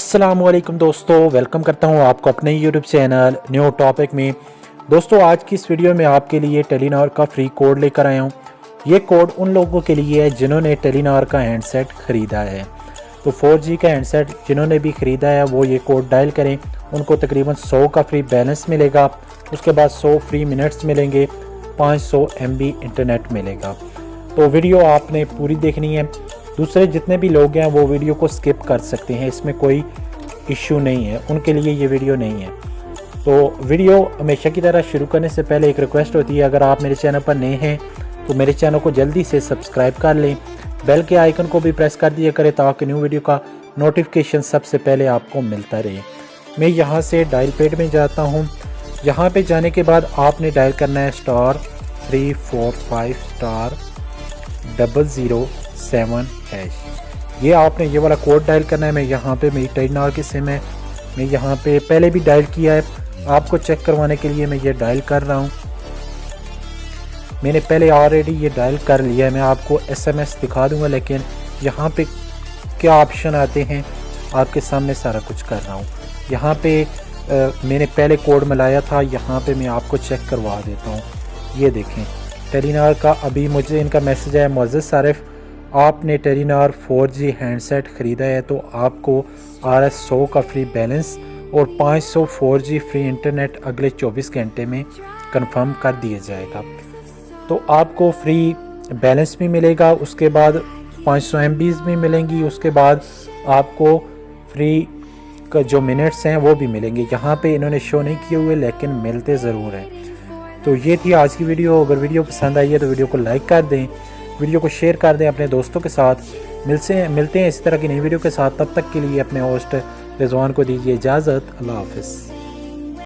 अस्सलाम वालेकुम दोस्तों, वेलकम करता हूं आपको अपने यूट्यूब चैनल न्यू टॉपिक में। दोस्तों आज की इस वीडियो में आपके लिए टेलीनॉर का फ्री कोड लेकर आया हूं। ये कोड उन लोगों के लिए है जिन्होंने टेलीनॉर का हैंडसेट ख़रीदा है। तो 4G का हैंडसेट जिन्होंने भी ख़रीदा है वो ये कोड डायल करें, उनको तकरीबन 100 का फ्री बैलेंस मिलेगा। उसके बाद 100 फ्री मिनट्स मिलेंगे, 500 MB इंटरनेट मिलेगा। तो वीडियो आपने पूरी देखनी है। दूसरे जितने भी लोग हैं वो वीडियो को स्किप कर सकते हैं, इसमें कोई इश्यू नहीं है, उनके लिए ये वीडियो नहीं है। तो वीडियो हमेशा की तरह शुरू करने से पहले एक रिक्वेस्ट होती है, अगर आप मेरे चैनल पर नए हैं तो मेरे चैनल को जल्दी से सब्सक्राइब कर लें, बेल के आइकन को भी प्रेस कर दिया करें ताकि न्यू वीडियो का नोटिफिकेशन सबसे पहले आपको मिलता रहे। मैं यहाँ से डायल पैड में जाता हूँ। यहाँ पे जाने के बाद आपने डायल करना है *345*007#। ये आपने ये वाला कोड डायल करना है। मैं यहाँ पे मेरी टेलीनॉर की सिम है, मैं यहाँ पे पहले भी डायल किया है, आपको चेक करवाने के लिए मैं ये डायल कर रहा हूँ। मैंने पहले ऑलरेडी ये डायल कर लिया है, मैं आपको SMS दिखा दूँगा, लेकिन यहाँ पे क्या ऑप्शन आते हैं आपके सामने सारा कुछ कर रहा हूँ। यहाँ पे मैंने पहले कोड मिलाया था, यहाँ पे मैं आपको चेक करवा देता हूँ। ये देखें टेलीनॉर का अभी मुझे इनका मैसेज आया, मुअज़्ज़ज़ आरिफ आपने टेलीनॉर 4G हैंडसेट ख़रीदा है तो आपको RS 100 का फ्री बैलेंस और 500 4G फ्री इंटरनेट अगले 24 घंटे में कंफर्म कर दिया जाएगा। तो आपको फ्री बैलेंस भी मिलेगा, उसके बाद 500 MB भी मिलेंगी, उसके बाद आपको फ्री का जो मिनट्स हैं वो भी मिलेंगे। यहाँ पे इन्होंने शो नहीं किए हुए लेकिन मिलते ज़रूर हैं। तो ये थी आज की वीडियो। अगर वीडियो पसंद आई है तो वीडियो को लाइक कर दें, वीडियो को शेयर कर दें अपने दोस्तों के साथ। मिलते हैं इसी तरह की नई वीडियो के साथ। तब तक के लिए अपने होस्ट रिजवान को दीजिए इजाज़त। अल्लाह हाफ़िज़।